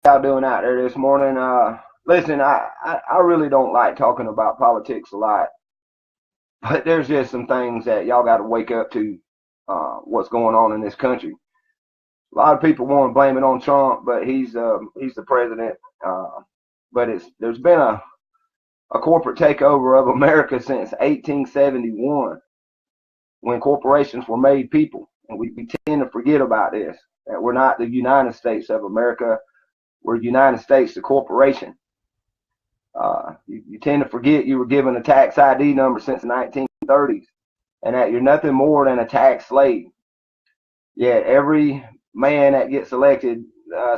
y'all doing out there this morning? Listen, I really don't like talking about politics a lot, but there's just some things that y'all got to wake up to. What's going on in this country? A lot of people want to blame it on Trump, but he's the president. Uh, but there's been a corporate takeover of America since 1871, when corporations were made people, and we tend to forget about this. That we're not the United States of America. We're the United States, the corporation. You tend to forget you were given a tax ID number since the 1930s, and that you're nothing more than a tax slave. Yet every man that gets elected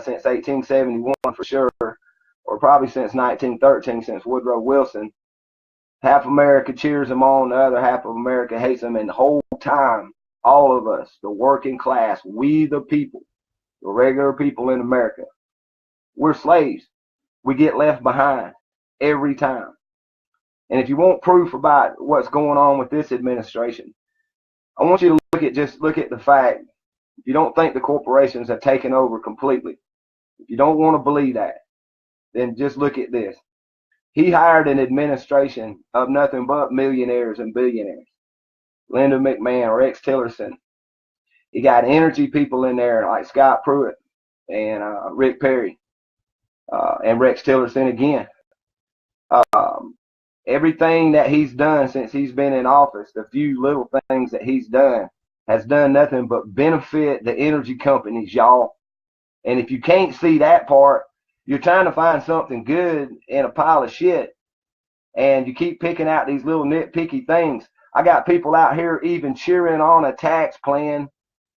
since 1871 for sure, or probably since 1913, since Woodrow Wilson, half America cheers him on, the other half of America hates him, and the whole time, all of us, the working class, we the people, the regular people in America, we're slaves. We get left behind every time. And if you want proof about what's going on with this administration, I want you to look at the fact. If you don't think the corporations have taken over completely, if you don't want to believe that, then just look at this. He hired an administration of nothing but millionaires and billionaires. Linda McMahon, Rex Tillerson. He got energy people in there like Scott Pruitt and Rick Perry and Rex Tillerson again. Everything that he's done since he's been in office, the few little things that he's done, has done nothing but benefit the energy companies, y'all. And if you can't see that part, you're trying to find something good in a pile of shit, and you keep picking out these little nitpicky things. I got people out here even cheering on a tax plan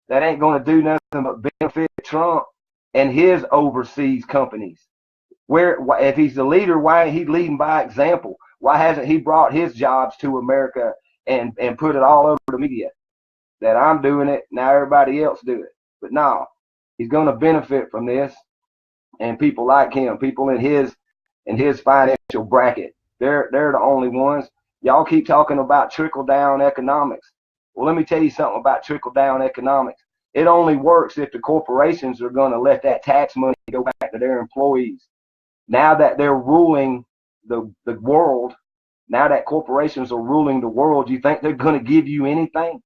that ain't going to do nothing but benefit Trump and his overseas companies. Where, if he's the leader, why ain't he leading by example? Why hasn't he brought his jobs to America and put it all over the media? That I'm doing it, now everybody else do it. But no, he's going to benefit from this, and people like him, people in his financial bracket, they're the only ones. Y'all keep talking about trickle-down economics. Well, let me tell you something about trickle-down economics. It only works if the corporations are going to let that tax money go back to their employees. Now that they're ruling the world, now that corporations are ruling the world, you think they're going to give you anything?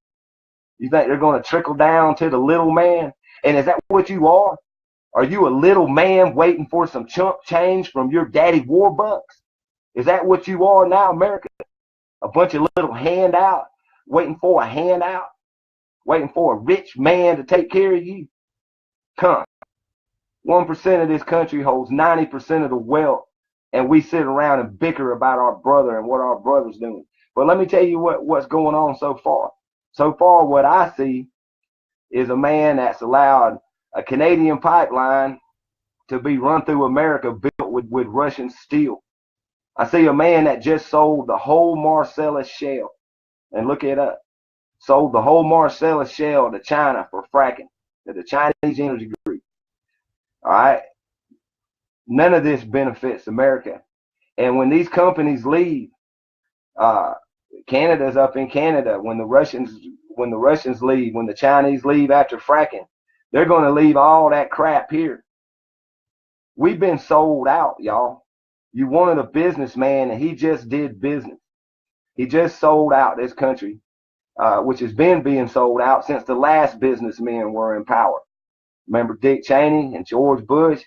You think they're going to trickle down to the little man? And is that what you are? Are you a little man waiting for some chump change from your daddy Warbucks? Is that what you are now, America? A bunch of little handout, waiting for a handout, waiting for a rich man to take care of you? Come. 1% of this country holds 90% of the wealth, and we sit around and bicker about our brother and what our brother's doing. But let me tell you what's going on so far. So far, what I see is a man that's allowed a Canadian pipeline to be run through America built with Russian steel. I see a man that just sold the whole Marcellus Shale, and look it up, sold the whole Marcellus Shale to China for fracking, to the Chinese energy group. All right? None of this benefits America. And when these companies leave, Canada's up in Canada. When the Russians leave, when the Chinese leave after fracking, they're going to leave all that crap here. We've been sold out, y'all. You wanted a businessman, and he just did business. He just sold out this country, which has been being sold out since the last businessmen were in power. Remember Dick Cheney and George Bush?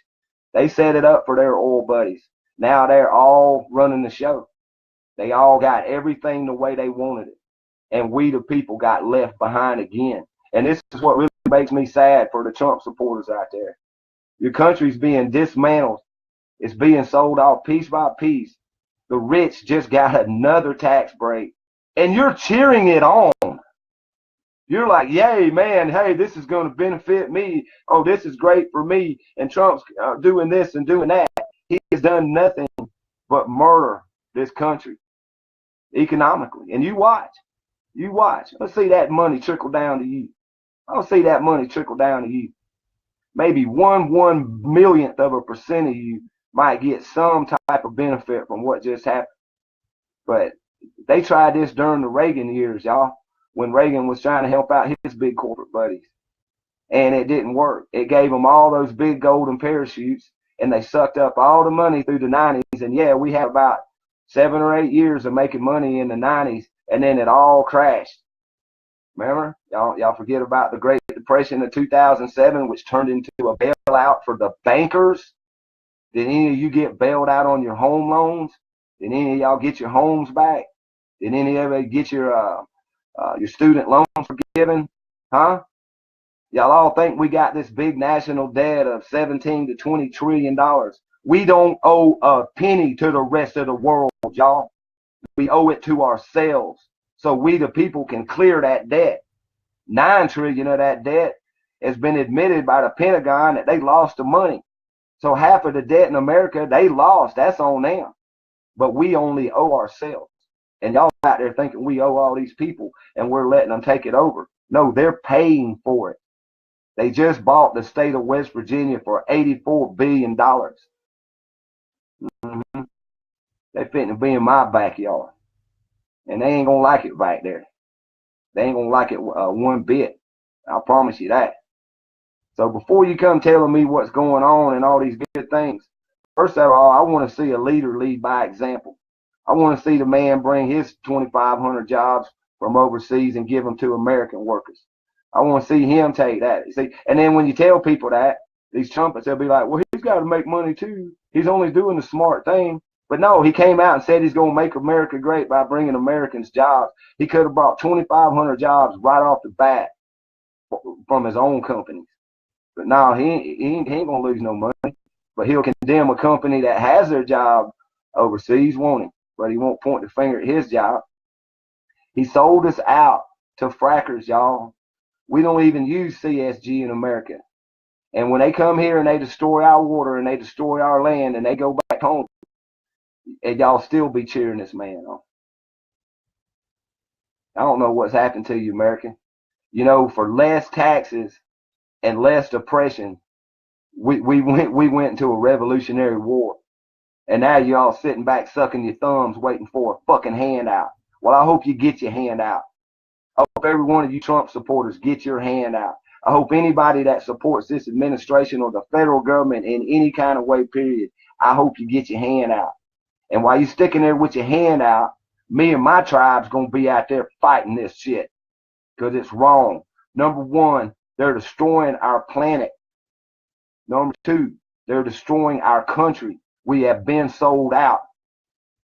They set it up for their oil buddies. Now they're all running the show. They all got everything the way they wanted it. And we, the people, got left behind again. And this is what really makes me sad for the Trump supporters out there. Your country's being dismantled. It's being sold off piece by piece. The rich just got another tax break. And you're cheering it on. You're like, yay, man, hey, this is going to benefit me. Oh, this is great for me. And Trump's doing this and doing that. He has done nothing but murder this country economically. And you watch. Let's see that money trickle down to you. I'll see that money trickle down to you. Maybe 1/1,000,000th of a percent of you might get some type of benefit from what just happened. But they tried this during the Reagan years, y'all, when Reagan was trying to help out his big corporate buddies. And it didn't work. It gave them all those big golden parachutes, and they sucked up all the money through the 90s. And yeah, we had about 7 or 8 years of making money in the 90s, and then it all crashed. Remember? Y'all forget about the Great Depression of 2007, which turned into a bailout for the bankers. Did any of you get bailed out on your home loans? Did any of y'all get your homes back? Did any of you get your student loans forgiven? Huh? Y'all all think we got this big national debt of 17 to 20 trillion dollars. We don't owe a penny to the rest of the world, y'all. We owe it to ourselves. So we, the people, can clear that debt. 9 trillion of that debt has been admitted by the Pentagon that they lost the money. So half of the debt in America, they lost. That's on them. But we only owe ourselves. And y'all out there thinking we owe all these people and we're letting them take it over. No, they're paying for it. They just bought the state of West Virginia for $84 billion. They fitting to be in my backyard. And they ain't going to like it back there. They ain't going to like it one bit. I promise you that. So before you come telling me what's going on and all these good things, first of all, I want to see a leader lead by example. I want to see the man bring his 2,500 jobs from overseas and give them to American workers. I want to see him take that. See, and then when you tell people that, these trumpets, they'll be like, well, he's got to make money too. He's only doing the smart thing. But no, he came out and said he's going to make America great by bringing Americans jobs. He could have brought 2,500 jobs right off the bat from his own companies. But no, he ain't going to lose no money. But he'll condemn a company that has their job overseas, won't he? But he won't point the finger at his job. He sold us out to frackers, y'all. We don't even use CSG in America. And when they come here and they destroy our water and they destroy our land and they go back home, and y'all still be cheering this man on. I don't know what's happened to you, American. You know, for less taxes and less oppression, we went into a revolutionary war. And now you're all sitting back sucking your thumbs waiting for a fucking handout. Well, I hope you get your hand out. I hope every one of you Trump supporters get your hand out. I hope anybody that supports this administration or the federal government in any kind of way, period, I hope you get your hand out. And while you're sticking there with your hand out, me and my tribe's going to be out there fighting this shit because it's wrong. Number one, they're destroying our planet. Number two, they're destroying our country. We have been sold out.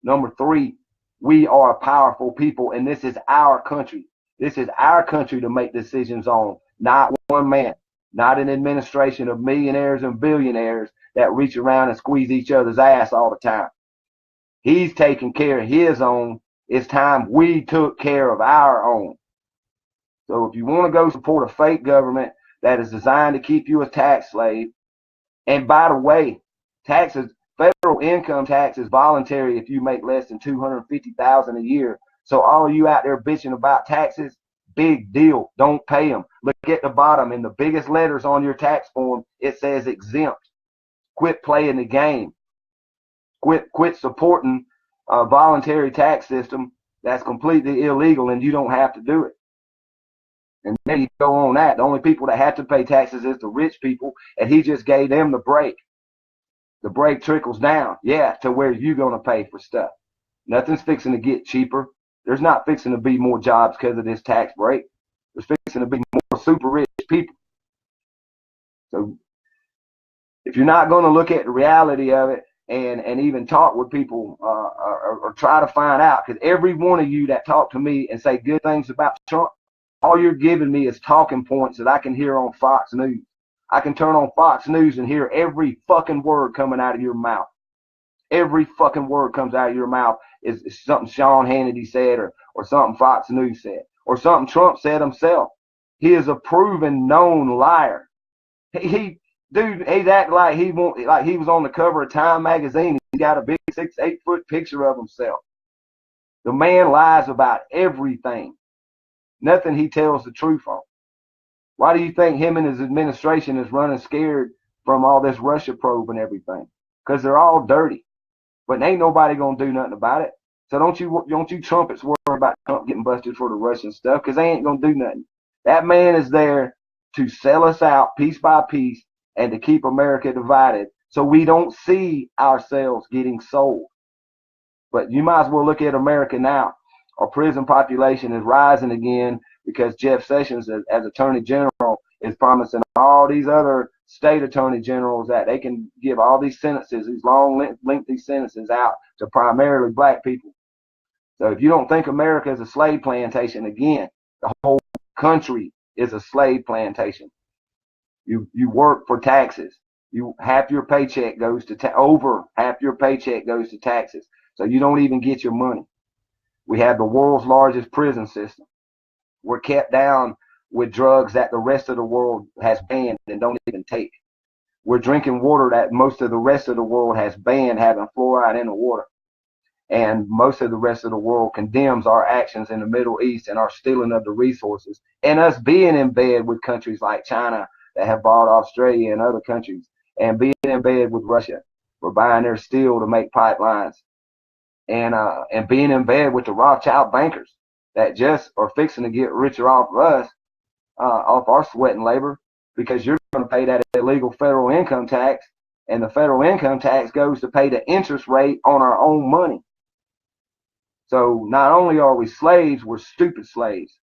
Number three, we are a powerful people, and this is our country. This is our country to make decisions on, not one man, not an administration of millionaires and billionaires that reach around and squeeze each other's ass all the time. He's taking care of his own. It's time we took care of our own. So if you want to go support a fake government that is designed to keep you a tax slave, and by the way, taxes, federal income tax is voluntary if you make less than $250,000 a year. So all you out there bitching about taxes, big deal. Don't pay them. Look at the bottom in the biggest letters on your tax form. It says exempt. Quit playing the game. Quit supporting a voluntary tax system that's completely illegal and you don't have to do it. And then you go on that. The only people that have to pay taxes is the rich people, and he just gave them the break. The break trickles down, yeah, to where you're going to pay for stuff. Nothing's fixing to get cheaper. There's not fixing to be more jobs because of this tax break. There's fixing to be more super rich people. So if you're not going to look at the reality of it and even talk with people or try to find out, because every one of you that talk to me and say good things about Trump, all you're giving me is talking points that I can hear on Fox News. I can turn on Fox News and hear every fucking word coming out of your mouth. Every fucking word comes out of your mouth is something Sean Hannity said or something Fox News said or something Trump said himself. He is a proven known liar. Dude, he's acting like he was on the cover of Time magazine. He got a big 6-8 foot picture of himself. The man lies about everything. Nothing he tells the truth on. Why do you think him and his administration is running scared from all this Russia probe and everything? Because they're all dirty. But ain't nobody gonna do nothing about it. So don't you trumpets worry about Trump getting busted for the Russian stuff, because they ain't gonna do nothing. That man is there to sell us out piece by piece and to keep America divided So we don't see ourselves getting sold. But you might as well look at America now. Our prison population is rising again because Jeff Sessions, as Attorney General, is promising all these other state attorney generals that they can give all these sentences, these long, lengthy sentences out to primarily black people. So if you don't think America is a slave plantation, again, the whole country is a slave plantation. You work for taxes. Half your paycheck goes to over half your paycheck goes to taxes. So you don't even get your money. We have the world's largest prison system. We're kept down with drugs that the rest of the world has banned and don't even take. We're drinking water that most of the rest of the world has banned having fluoride in the water. And most of the rest of the world condemns our actions in the Middle East and our stealing of the resources, and us being in bed with countries like China that have bought Australia and other countries, and being in bed with Russia. We're buying their steel to make pipelines, and being in bed with the Rothschild bankers that just are fixing to get richer off of us, off our sweat and labor, because you're going to pay that illegal federal income tax, and the federal income tax goes to pay the interest rate on our own money. So not only are we slaves, we're stupid slaves.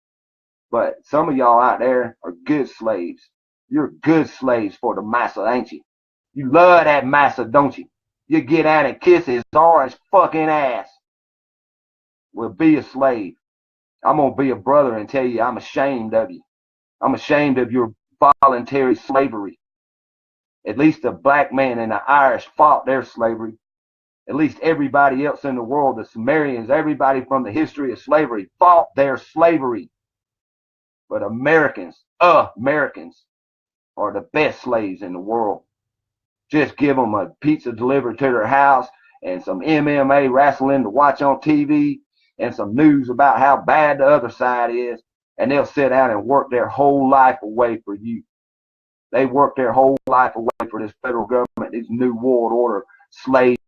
But some of y'all out there are good slaves. You're good slaves for the massa, ain't you? You love that massa, don't you? You get out and kiss his orange fucking ass. Well, be a slave. I'm going to be a brother and tell you I'm ashamed of you. I'm ashamed of your voluntary slavery. At least the black man and the Irish fought their slavery. At least everybody else in the world, the Sumerians, everybody from the history of slavery fought their slavery. But Americans are the best slaves in the world. Just give them a pizza delivered to their house and some MMA wrestling to watch on TV and some news about how bad the other side is, and they'll sit down and work their whole life away for you. They work their whole life away for this federal government, this new world order slave